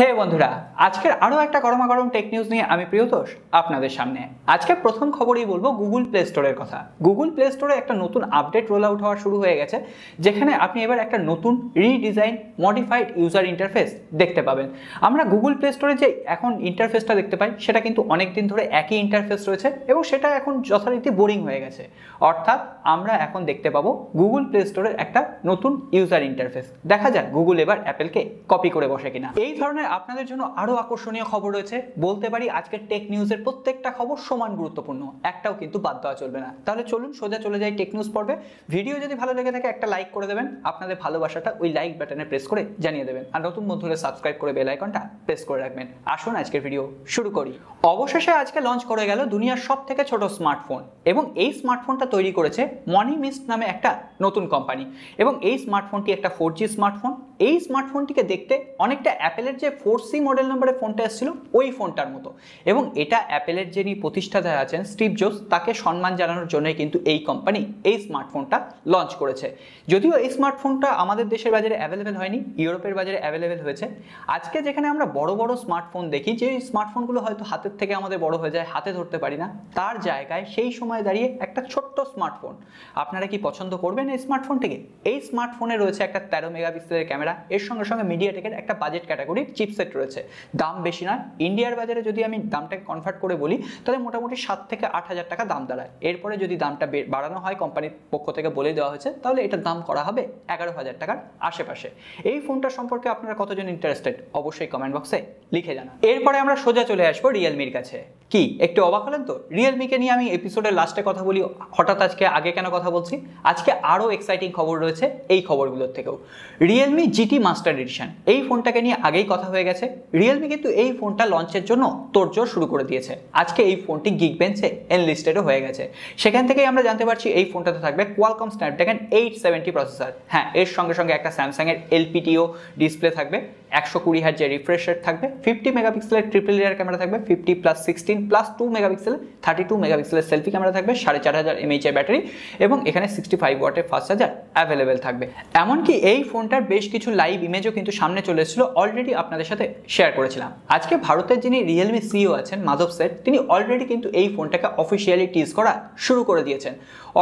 হে বন্ধুরা, আজকের আরো একটা গরমাগরম টেক নিউজ নিয়ে আমি প্রিয়তোষ আপনাদের সামনে। আজকে প্রথম খবরই বলবো গুগল প্লে স্টোরের কথা। গুগল প্লে স্টোরে একটা নতুন আপডেট রোল আউট হওয়া শুরু হয়ে গেছে, যেখানে আপনি এবার একটা নতুন রিডিজাইন মডিফাইড ইউজার ইন্টারফেস দেখতে পাবেন। আমরা গুগল প্লে স্টোরে যে এখন ইন্টারফেসটা দেখতে পাই সেটা কিন্তু অনেকদিন ধরে একই ইন্টারফেস রয়েছে এবং সেটা এখন যথারীতি বোরিং হয়ে গেছে। অর্থাৎ আমরা এখন দেখতে পাবো গুগল প্লে স্টোরের একটা নতুন ইউজার ইন্টারফেস। দেখা যাক গুগল এবার অ্যাপেলকে কপি করে বসে কিনা। এই ধরনের আপনাদের জন্য আরো আকর্ষণীয় খবর রয়েছে। বলতে পারি আজকের টেক নিউজের প্রত্যেকটা খবর সমান গুরুত্বপূর্ণ, একটাও কিন্তু বাদ দেওয়া চলবে না। তাহলে চলুন সোজা চলে যাই টেক নিউজ পর্বে। ভিডিও যদি ভালো লেগে থাকে একটা লাইক করে দেবেন, আপনাদের ভালোবাসাটা ওই লাইক বাটনে প্রেস করে জানিয়ে দেবেন, আর নতুন বন্ধুরা সাবস্ক্রাইব করে বেল আইকনটা প্রেস করে রাখবেন। আসুন আজকের ভিডিও শুরু করি। অবশেষে আজকে লঞ্চ করে গেল দুনিয়ার সব থেকে ছোট স্মার্টফোন, এবং এই স্মার্টফোনটা তৈরি করেছে মনিমিস্ট নামে একটা নতুন কোম্পানি। এবং এই স্মার্টফোনটি একটা 4G স্মার্টফোন। এই স্মার্টফোনটিকে দেখতে অনেকটা অ্যাপেলের যে 4C মডেল নম্বরের ফোনটা এসেছিল ওই ফোনটার মতো, এবং এটা অ্যাপেলের যিনি প্রতিষ্ঠাতা আছেন স্টিভ জবস, তাকে সম্মান জানানোর জন্যই কিন্তু এই কোম্পানি এই স্মার্টফোনটা লঞ্চ করেছে। যদিও এই স্মার্টফোনটা আমাদের দেশের বাজারে অ্যাভেলেবেল হয়নি, ইউরোপের বাজারে অ্যাভেলেবেল হয়েছে। আজকে যেখানে আমরা বড় বড় স্মার্টফোন দেখি, যে স্মার্টফোনগুলো হয়তো হাতের থেকে আমাদের বড় হয়ে যায়, হাতে ধরতে পারি না, তার জায়গায় সেই সময় দাঁড়িয়ে একটা ছোট্ট স্মার্টফোন। আপনারা কি পছন্দ করবেন এই স্মার্টফোনটিকে? এই স্মার্টফোনে রয়েছে একটা 13 মেগাপিক্সেলের ক্যামেরা, এর সঙ্গে সঙ্গে মিডিয়াটেকের একটা বাজেট ক্যাটাগরির চিপসেট রয়েছে। দাম বেশি নয়, ইন্ডিয়ার বাজারে যদি আমি দামটাকে কনভার্ট করে বলি তাহলে মোটামুটি 7 থেকে 8 হাজার টাকা দাম দাঁড়ায়। এরপরে যদি দামটা বাড়ানো হয়, কোম্পানির পক্ষ থেকে বলে দেওয়া হয়েছে, তাহলে এটার দাম করা হবে 11,000 টাকার আশেপাশে। এই ফোনটা সম্পর্কে আপনারা কতজন ইন্টারেস্টেড অবশ্যই কমেন্ট বক্সে লিখে জানান। এরপরে আমরা সোজা চলে আসবো রিয়েলমির কাছে। কি একটু অবাক হলেন তো? রিয়েলমিকে নিয়ে আমি এপিসোডের লাস্টে কথা বলি, হঠাৎ আজকে আগে কেন কথা বলছি? আজকে আরও এক্সাইটিং খবর রয়েছে এই খবরগুলোর থেকেও। রিয়েলমি জিটি মাস্টার এডিশন, এই ফোনটাকে নিয়ে আগেই কথা হয়ে গেছে। রিয়েলমি কিন্তু এই ফোনটা লঞ্চের জন্য তোড়জোড় শুরু করে দিয়েছে। আজকে এই ফোনটি গিগবেঞ্চে এনলিস্টেডও হয়ে গেছে। সেখান থেকেই আমরা জানতে পারছি এই ফোনটাতে থাকবে কোয়ালকম স্ন্যাপড্রাগন 870 প্রসেসর। হ্যাঁ, এর সঙ্গে সঙ্গে একটা স্যামসাংয়ের এলপিটিও ডিসপ্লে থাকবে, 120 হার্জ রিফ্রেশ রেট থাকবে, 50 মেগাপিক্সেলের ট্রিপল লেয়ার ক্যামেরা থাকবে, 50 + 16 + 2 মেগাপিক্সেলের 32 মেগাপিক্সেলের সেলফি ক্যামেরা থাকবে, 4500 mAh এর ব্যাটারি, এবং এখানে 65 ওয়াটের ফাস্ট চার্জার অ্যাভেলেবেল থাকবে। এমনকি এই ফোনটার বেশ কিছু লাইভ ইমেজও কিন্তু সামনে চলে এসেছিল, অলরেডি আপনাদের সাথে শেয়ার করেছিলাম। আজকে ভারতের যিনি রিয়েলমি সিইও আছেন মাধব স্যার, তিনি অলরেডি কিন্তু এই ফোনটাকে অফিসিয়ালি টিজ করা শুরু করে দিয়েছেন।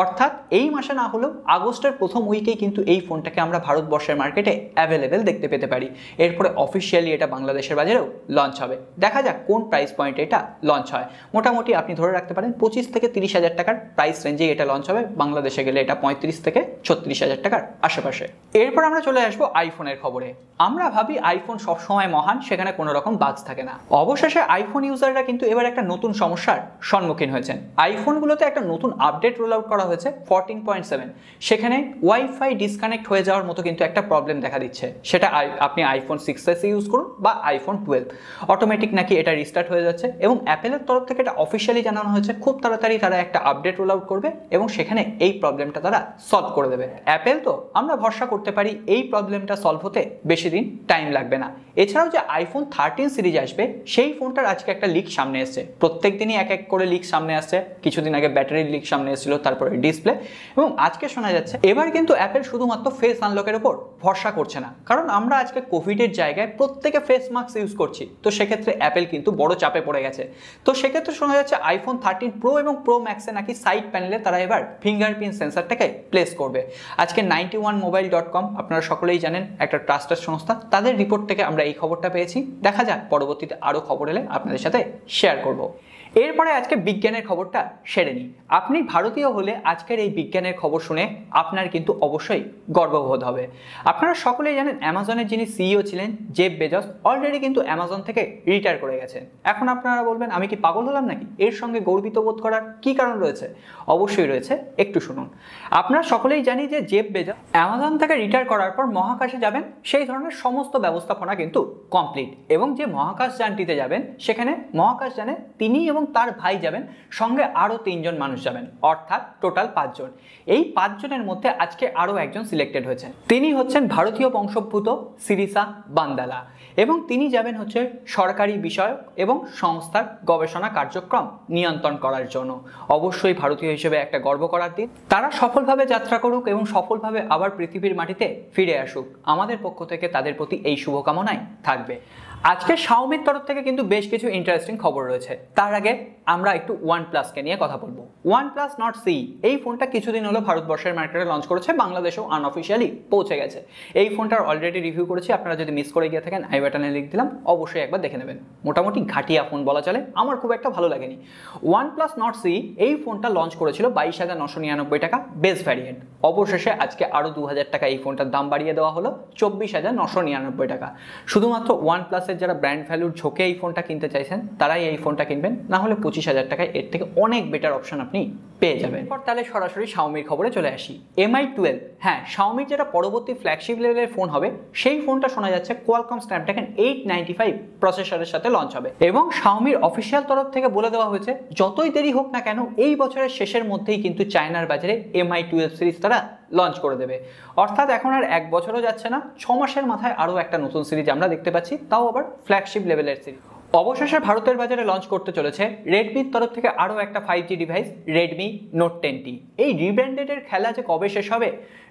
অর্থাৎ এই মাসে না হলেও আগস্টের প্রথম উইকেই কিন্তু এই ফোনটাকে আমরা ভারতবর্ষের মার্কেটে অ্যাভেলেবেল দেখতে পেতে পারি। এরপরে অফিসিয়ালি এটা বাংলাদেশের বাজারেও লঞ্চ হবে। দেখা যাক কোন প্রাইস পয়েন্টে এটা লঞ্চ হয়। মোটামুটি আপনি ধরে রাখতে পারেন 25 থেকে 30 হাজার টাকার প্রাইস রেঞ্জেই এটা লঞ্চ হবে। বাংলাদেশে গেলে এটা 35 থেকে 36 হাজার টাকার আশেপাশে। এরপর আমরা চলে আসবো আইফোনের খবরে। আমরা ভাবি আইফোন সবসময় মহান, সেখানে কোনো রকম বাগস থাকে না। অবশেষে আইফোন ইউজাররা কিন্তু এবার একটা নতুন সমস্যার সম্মুখীন হয়েছেন। আইফোনগুলোতে একটা নতুন আপডেট রোল আউট করা হয়েছে 14.7। সেখানে ওয়াইফাই ডিসকানেক্ট হয়ে যাওয়ার মতো কিন্তু একটা প্রবলেম দেখা দিচ্ছে। সেটা আপনি আইফোন 6s ইউজ করুন বা আইফোন 12, অটোমেটিক নাকি এটা রিস্টার্ট হয়ে যাচ্ছে। এবং অ্যাপেলের তরফ থেকে এটা অফিসিয়ালি জানানো হয়েছে খুব তাড়াতাড়ি তারা একটা আপডেট রোল আউট করবে এবং সেখানে এই প্রবলেমটা তারা সলভ করে দেবে। অ্যাপেল তো আমরা ভরসা করতে পারি এই প্রবলেমটা সলভ হতে বেশি দিন টাইম লাগবে না। এছাড়াও যে আইফোন 13 সিরিজ আসবে, সেই ফোনটার আজকে একটা লিক সামনে এসছে। প্রত্যেক দিনই এক এক করে লিক সামনে আসছে। কিছুদিন আগে ব্যাটারির লিক সামনে এসেছিল, তারপরে ডিসপ্লে, এবং আজকে শোনা যাচ্ছে এবার কিন্তু অ্যাপেল শুধুমাত্র ফেস আনলকের উপর ভরসা করছে না। কারণ আমরা আজকে কোভিডের জায়গায় প্রত্যেকে ফেস মাস্ক ইউজ করছি, তো সেক্ষেত্রে অ্যাপেল কিন্তু বড় চাপে পড়ে গেছে। তো সেক্ষেত্রে শোনা যাচ্ছে আইফোন 13 প্রো এবং প্রো ম্যাক্সে নাকি সাইড প্যানেলে তারা এবার ফিঙ্গারপ্রিন্ট সেন্সারটাকে প্লেস করবে। আজকে 91mobile.com, আপনারা সকলেই জানেন একটা ট্রাস্টেড সংস্থা, তাদের রিপোর্ট থেকে আমরা এই খবরটা পেয়েছি। দেখা যাক পরবর্তীতে আরও খবর এলে আপনাদের সাথে শেয়ার করব। এরপরে আজকে বিজ্ঞানের খবরটা সেরে নিই। আপনি ভারতীয় হলে আজকের এই বিজ্ঞানের খবর শুনে আপনার কিন্তু অবশ্যই গর্ববোধ হবে। আপনারা সকলেই জানেন অ্যামাজনের যিনি সিইও ছিলেন জেফ বেজস, অলরেডি কিন্তু অ্যামাজন থেকে রিটায়ার করে গেছেন। এখন আপনারা বলবেন আমি কি পাগল হলাম নাকি? এর সঙ্গে গর্বিত বোধ করার কি কারণ রয়েছে? অবশ্যই রয়েছে, একটু শুনুন। আপনারা সকলেই জানি যে জেফ বেজস অ্যামাজন থেকে রিটায়ার করার পর মহাকাশে যাবেন, সেই ধরনের সমস্ত ব্যবস্থাপনা কিন্তু কমপ্লিট। এবং যে মহাকাশ যানটিতে যাবেন, সেখানে মহাকাশ যানে তিনি এবং তার ভাই যাবেন, সঙ্গে আরও 3 জন মানুষ যাবেন, অর্থাৎ টোটাল 5 জন। এই 5 জনের মধ্যে আজকে আরও একজন সিলেক্টেড হয়েছেন। তিনি হচ্ছেন ভারতীয় বংশোদ্ভূত সিরিসা বান্দালা, এবং তিনি যাবেন হচ্ছে সরকারি বিষয় এবং সংস্থার গবেষণা কার্যক্রম নিয়ন্ত্রণ করার জন্য। অবশ্যই ভারতীয় হিসেবে একটা গর্ব করার দিন। তারা সফলভাবে যাত্রা করুক এবং সফলভাবে আবার পৃথিবীর মাটিতে ফিরে আসুক। আমাদের পক্ষ থেকে তাদের প্রতি এই শুভকামনাই থাকবে। আজকে Xiaomiর তরফ থেকে কিন্তু বেশ কিছু ইন্টারেস্টিং খবর রয়েছে। তার আগে আমরা একটু OnePlus কে নিয়ে কথা বলবো। OnePlus Nord C এই ফোনটা কিছুদিন হলো ভারতবর্ষের মার্কেটে লঞ্চ করেছে, বাংলাদেশেও আনঅফিশিয়ালি পৌঁছে গেছে। এই ফোনটার অলরেডি রিভিউ করেছি, আপনারা যদি মিস করে গিয়ে থাকেন আই বাটনে লিংক দিলাম, অবশ্যই একবার দেখে নেবেন। মোটামুটি ঘাটিয়া ফোন বলা চলে, আমার খুব একটা ভালো লাগেনি। OnePlus Nord C এই ফোনটা লঞ্চ করেছিল 22,999 টাকা বেস ভ্যারিয়েন্ট। অবশেষে আজকে আরো 2000 টাকা এই ফোনটার দাম বাড়িয়ে দেওয়া হলো 24,999 টাকা। শুধুমাত্র OnePlus যারা ব্র্যান্ড ভ্যালুর ঝোঁকে এই ফোনটা কিনতে চাইছেন তারাই এই ফোনটা কিনবেন, না হলে 25,000 টাকায় এর থেকে অনেক বেটার অপশন আপনি পেয়ে যাবেন। তাহলে সরাসরি Xiaomiর খবরে চলে আসি। Mi 12, হ্যাঁ, Xiaomiর যেটা পরবর্তী ফ্ল্যাগশিপ লেভেলের ফোন হবে সেই ফোনটা শোনা যাচ্ছে Qualcomm Snapdragon 895 প্রসেসরের সাথে লঞ্চ হবে, এবং Xiaomiর অফিসিয়াল তরফ থেকে বলে দেওয়া হয়েছে যতই দেরি হোক না কেন এই বছরের শেষের মধ্যেই কিন্তু চায়নার বাজারে Mi 12 সিরিজ তারা লঞ্চ করে দেবে। অর্থাৎ এখন আর এক বছরও যাচ্ছে না, 6 মাসের মাথায় আরও একটা নতুন সিরিজ আমরা দেখতে পাচ্ছি, তাও আবার ফ্ল্যাগশিপ লেভেলের সিরিজ। অবশেষে ভারতের বাজারে লঞ্চ করতে চলেছে রেডমির তরফ থেকে আরও একটা 5G device Redmi Note 10T। এই রিব্র্যান্ডেডের খেলা যে কবে শেষ হবে,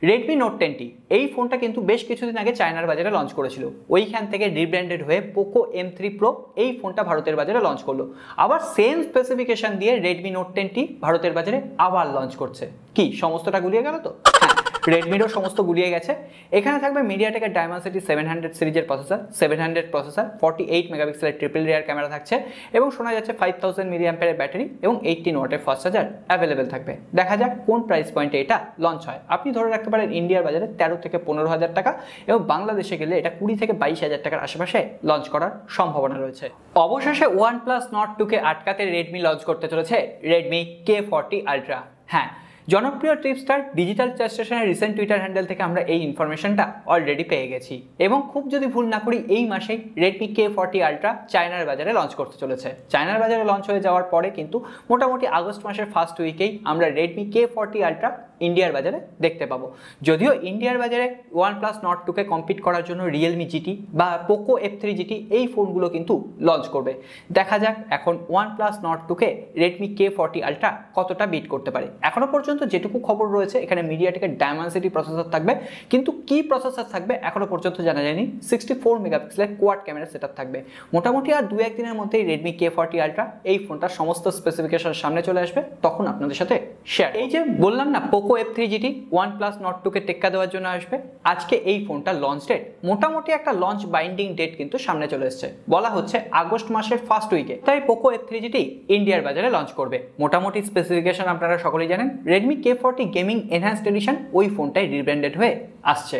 Redmi Note 10T এই ফোনটা কিন্তু বেশ কিছুদিন আগে চায়নার বাজারে লঞ্চ করেছিল, ওইখান থেকে রিব্র্যান্ডেড হয়ে POCO M3 Pro এই ফোনটা ভারতের বাজারে লঞ্চ করলো। আবার সেম স্পেসিফিকেশন দিয়ে Redmi Note 10T ভারতের বাজারে আবার লঞ্চ করছে। কি সমস্তটা গুলিয়ে গেল তো? রেডমিরও সমস্ত গুলিয়ে গেছে। এখানে থাকবে মিডিয়াটেকের Dimensity 700 সিরিজের প্রসেসর, 700 প্রসেসর, 48 মেগাপিক্সেলের ট্রিপল রিয়ার ক্যামেরা থাকছে, এবং শোনা যাচ্ছে 5000 মিলিঅ্যাম্পিয়ারের ব্যাটারি এবং 18 ওয়াটের ফাস্ট চার্জার অ্যাভেলেবেল থাকবে। দেখা যাক কোন প্রাইস পয়েন্টে এটা লঞ্চ হয়। আপনি ধরে রাখতে পারেন ইন্ডিয়ার বাজারে 13 থেকে 15,000 টাকা, এবং বাংলাদেশে গেলে এটা 20 থেকে 22,000 টাকার আশেপাশে লঞ্চ করার সম্ভাবনা রয়েছে। অবশেষে OnePlus Nord 2 কে আটকাতে রেডমি লঞ্চ করতে চলেছে Redmi K40 Ultra। হ্যাঁ, জনপ্রিয় ট্রিপস্টার ডিজিটাল চ্যাট স্টেশনের রিসেন্ট টুইটার হ্যান্ডেল থেকে আমরা এই ইনফরমেশনটা অলরেডি পেয়ে গেছি, এবং খুব যদি ভুল না করি এই মাসেই Redmi K40 Ultra চায়নার বাজারে লঞ্চ করতে চলেছে। চায়নার বাজারে লঞ্চ হয়ে যাওয়ার পরে কিন্তু মোটামুটি আগস্ট মাসের ফার্স্ট উইকেই আমরা Redmi K40 Ultra ইন্ডিয়ার বাজারে দেখতে পাবো। যদিও ইন্ডিয়ার বাজারে OnePlus Nord 2 কে কম্পিট করার জন্য Realme GT বা POCO F3 GT এই ফোনগুলো কিন্তু লঞ্চ করবে। দেখা যাক এখন OnePlus Nord 2 কে Redmi K40 Ultra কতটা বিট করতে পারে। এখনো পর্যন্ত যেটুকু খবর রয়েছে এখানে মিডিয়াটেকের Dimensity প্রসেসর থাকবে, কিন্তু কি প্রসেসর থাকবে এখনো পর্যন্ত জানা যায়নি। 64 মেগাপিক্সেলের কোয়াড ক্যামেরা সেটআপ থাকবে। মোটামুটি আর 2-1 দিনের মধ্যেই Redmi K40 Ultra এই ফোনটার সমস্ত স্পেসিফিকেশন সামনে চলে আসবে, তখন আপনাদের সাথে শেয়ার। এই যে বললাম না POCO F3 GT OnePlus Nord 2 কে টেক্কা দেওয়ার জন্য আসবে, আজকে এই ফোনটা লঞ্চ ডেট, মোটামুটি একটা লঞ্চ বাইন্ডিং ডেট কিন্তু সামনে চলে এসেছে। বলা হচ্ছে আগস্ট মাসের ফার্স্ট উইকে তাই POCO F3 GT ইন্ডিয়ার বাজারে লঞ্চ করবে। মোটামুটি স্পেসিফিকেশন আপনারা সকলেই জানেন। Redmi K40 gaming enhanced addition ওই ফোনটাই রিব্র্যান্ডেড হয়ে আসছে।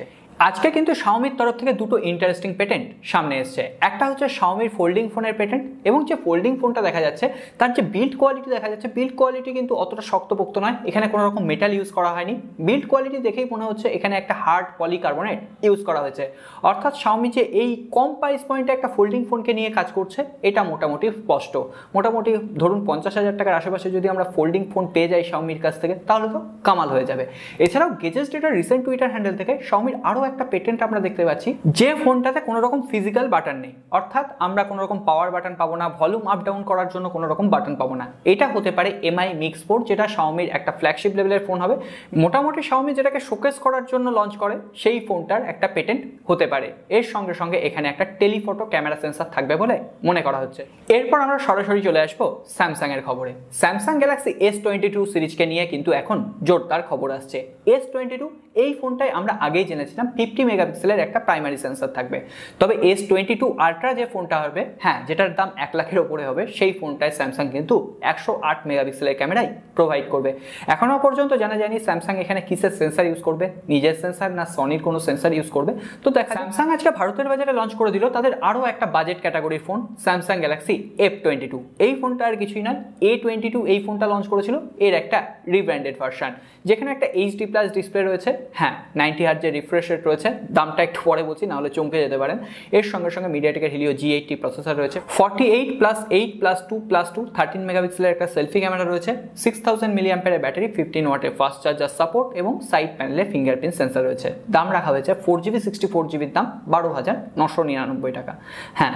আজকে কিন্তু Xiaomiর তরফ থেকে দুটো ইন্টারেস্টিং পেটেন্ট সামনে এসেছে। একটা হচ্ছে Xiaomiর ফোল্ডিং ফোনের পেটেন্ট, এবং যে ফোল্ডিং ফোনটা দেখা যাচ্ছে তার যে বিল্ড কোয়ালিটি দেখা যাচ্ছে, বিল্ড কোয়ালিটি কিন্তু অতটা শক্তপোক্ত নয়, এখানে কোনো রকম মেটাল ইউজ করা হয়নি। বিল্ড কোয়ালিটি দেখেই মনে হচ্ছে এখানে একটা হার্ড পলিকার্বনেট ইউজ করা হয়েছে। অর্থাৎ Xiaomi যে এই কম প্রাইস পয়েন্টে একটা ফোল্ডিং ফোনকে নিয়ে কাজ করছে এটা মোটামুটি স্পষ্ট। মোটামুটি ধরুন 50,000 টাকার আশেপাশে যদি আমরা ফোল্ডিং ফোন পেয়ে যাই Xiaomiর কাছ থেকে তাহলে তো কামাল হয়ে যাবে। এছাড়াও গেজেস ডেটার রিসেন্ট টুইটার হ্যান্ডেল থেকে Xiaomiর আরও একটা পেটেন্ট আমরা দেখতে পাচ্ছি, যে ফোনটাতে কোনো রকম ফিজিক্যাল বাটন নেই। অর্থাৎ আমরা কোনো রকম পাওয়ার বাটন পাবো না, ভলিউম আপ ডাউন করার জন্য কোনো রকম বাটন পাবো না। এটা হতে পারে Mi Mix 4, যেটা Xiaomiর একটা ফ্ল্যাগশিপ লেভেলের ফোন হবে। মোটামুটি Xiaomi যেটাকে শোকেস করার জন্য লঞ্চ করে সেই ফোনটার একটা পেটেন্ট হতে পারে। এর সঙ্গে সঙ্গে এখানে একটা টেলিফটো ক্যামেরা সেন্সর থাকবে বলে মনে করা হচ্ছে। এরপর আমরা সরাসরি চলে আসবো স্যামসাং এর খবরে। স্যামসাং গ্যালাক্সি S22 সিরিজকে নিয়ে কিন্তু এখন জোরদার খবর আসছে। S22 এই ফোনটাই আমরা আগেই জেনেছিলাম 50 মেগাপিক্সেলের একটা প্রাইমারি সেন্সর থাকবে, তবে S22 Ultra যে ফোনটা হবে, হ্যাঁ, যেটার দাম 1 লাখের ওপরে হবে, সেই ফোনটায় স্যামসাং কিন্তু 108 মেগাপিক্সেলের ক্যামেরাই প্রোভাইড করবে। এখনো পর্যন্ত জানা যায়নি স্যামসাং এখানে কিসের সেন্সর ইউজ করবে, নিজের সেন্সর না সনির কোনো সেন্সর ইউজ করবে। তো দেখা স্যামসাং আজকে ভারতের বাজারে লঞ্চ করে দিল তাদের আরও একটা বাজেট ক্যাটাগরির ফোন স্যামসাং গ্যালাক্সি F22। এই ফোনটা আর কিছুই নয়, A22 এই ফোনটা লঞ্চ করেছিল, এর একটা রিব্র্যান্ডেড ভার্সন, যেখানে একটা HD+ ডিসপ্লে রয়েছে, হ্যাঁ 90 হার্জ যে রিফ্রেশ রেট রয়েছে, দামটা একটু পরে বলছি নাহলে চমকে যেতে পারেন। এর সঙ্গে সঙ্গে মিডিয়াটেকের Helio G80 প্রসেসর রয়েছে, 48+8+2+2 13 মেগাপিক্সেলের একটা সেলফি ক্যামেরা রয়েছে, 6000 মিলিঅ্যাম্পিয়ারের ব্যাটারি, 15 ওয়াটের ফাস্ট চার্জার সাপোর্ট, এবং সাইড প্যানেলে ফিঙ্গারপ্রিন্ট সেন্সর রয়েছে। দাম রাখা হয়েছে 4GB 64GBর দাম 12,999 টাকা। হ্যাঁ,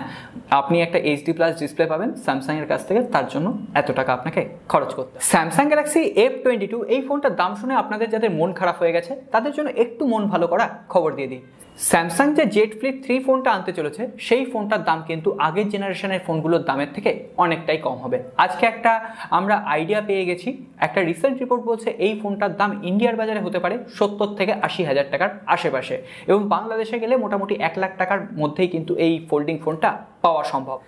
আপনি একটা HD+ ডিসপ্লে পাবেন স্যামসাং এর কাছ থেকে, তার জন্য এত টাকা আপনাকে খরচ করতে। স্যামসাং গ্যালাক্সি F22 এই ফোনটার দাম শুনে আপনাদের যাদের মন খারাপ হয়ে গেছে তাদের তাদের জন্য একটু মন ভালো করা খবর দিয়ে দিই। স্যামসাং যে জেড ফ্লিপ 3 ফোনটা আনতে চলেছে সেই ফোনটার দাম কিন্তু আগের জেনারেশনের ফোনগুলোর দামের থেকে অনেকটাই কম হবে। আজকে একটা আমরা আইডিয়া পেয়ে গেছি, একটা রিসেন্ট রিপোর্ট বলছে এই ফোনটার দাম ইন্ডিয়ার বাজারে হতে পারে 70 থেকে 80 হাজার টাকার আশেপাশে, এবং বাংলাদেশে গেলে মোটামুটি 1 লাখ টাকার মধ্যেই কিন্তু এই ফোল্ডিং ফোনটা পাওয়া সম্ভব।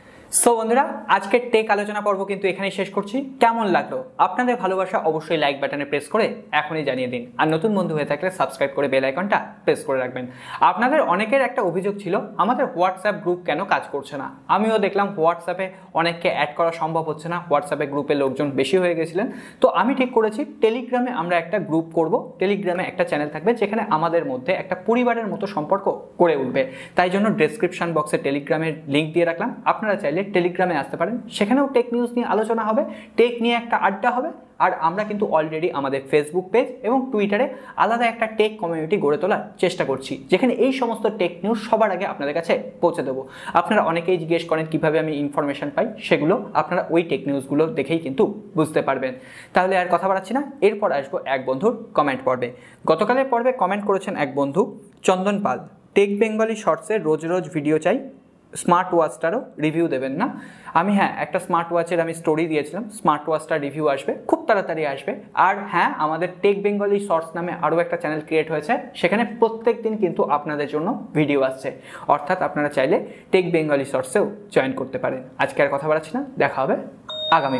সো বন্ধুরা, আজকের টেক আলোচনা পর্ব কিন্তু এখানেই শেষ করছি। কেমন লাগলো? আপনাদের ভালোবাসা অবশ্যই লাইক বাটনে প্রেস করে এখনই জানিয়ে দিন, আর নতুন বন্ধু হয়ে থাকলে সাবস্ক্রাইব করে বেল আইকনটা প্রেস করে রাখবেন। আপনাদের অনেকের একটা অভিযোগ ছিল আমাদের হোয়াটসঅ্যাপ গ্রুপ কেন কাজ করছে না। আমিও দেখলাম হোয়াটসঅ্যাপে অনেককে অ্যাড করা সম্ভব হচ্ছে না, হোয়াটসঅ্যাপে গ্রুপে লোকজন বেশি হয়ে গেছিলেন। তো আমি ঠিক করেছি টেলিগ্রামে আমরা একটা গ্রুপ করব, টেলিগ্রামে একটা চ্যানেল থাকবে যেখানে আমাদের মধ্যে একটা পরিবারের মতো সম্পর্ক গড়ে উঠবে। তাই জন্য ডেসক্রিপশন বক্সে টেলিগ্রামের লিঙ্ক দিয়ে রাখলাম, আপনারা চাইলে টেলিগ্রামে আসতে পারেন। সেখানেও টেক নিউজ নিয়ে আলোচনা হবে, টেক নিয়ে একটা আড্ডা হবে। আর আমরা কিন্তু অলরেডি আমাদের ফেসবুক পেজ এবং টুইটারে আলাদা একটা টেক কমিউনিটি গড়ে তোলার চেষ্টা করছি, যেখানে এই সমস্ত টেক নিউজ সবার আগে আপনাদের কাছে পৌঁছে দেবো। আপনারা অনেকেই জিজ্ঞেস করেন কিভাবে আমি ইনফরমেশন পাই, সেগুলো আপনারা ওই টেক নিউজগুলো দেখেই কিন্তু বুঝতে পারবেন। তাহলে আর কথা বাড়াচ্ছি না, এরপর আসবো এক বন্ধুর কমেন্ট পর্বে। গতকালের পর্বে কমেন্ট করেছেন এক বন্ধু চন্দন পাল, টেক বেঙ্গলি শর্টসের রোজ রোজ ভিডিও চাই, স্মার্ট ওয়াচটারও রিভিউ দেবেন না। আমি একটা স্মার্ট ওয়াচের আমি স্টোরি দিয়েছিলাম, স্মার্ট ওয়াচটার রিভিউ আসবে, খুব তাড়াতাড়ি আসবে। আর আমাদের টেক বেঙ্গলি শর্টস নামে আরও একটা চ্যানেল ক্রিয়েট হয়েছে, সেখানে প্রত্যেক দিন কিন্তু আপনাদের জন্য ভিডিও আসছে, অর্থাৎ আপনারা চাইলে টেক বেঙ্গলি শর্টসেও জয়েন করতে পারেন। আজকে আর কথা বাড়াচ্ছি না, দেখা হবে আগামী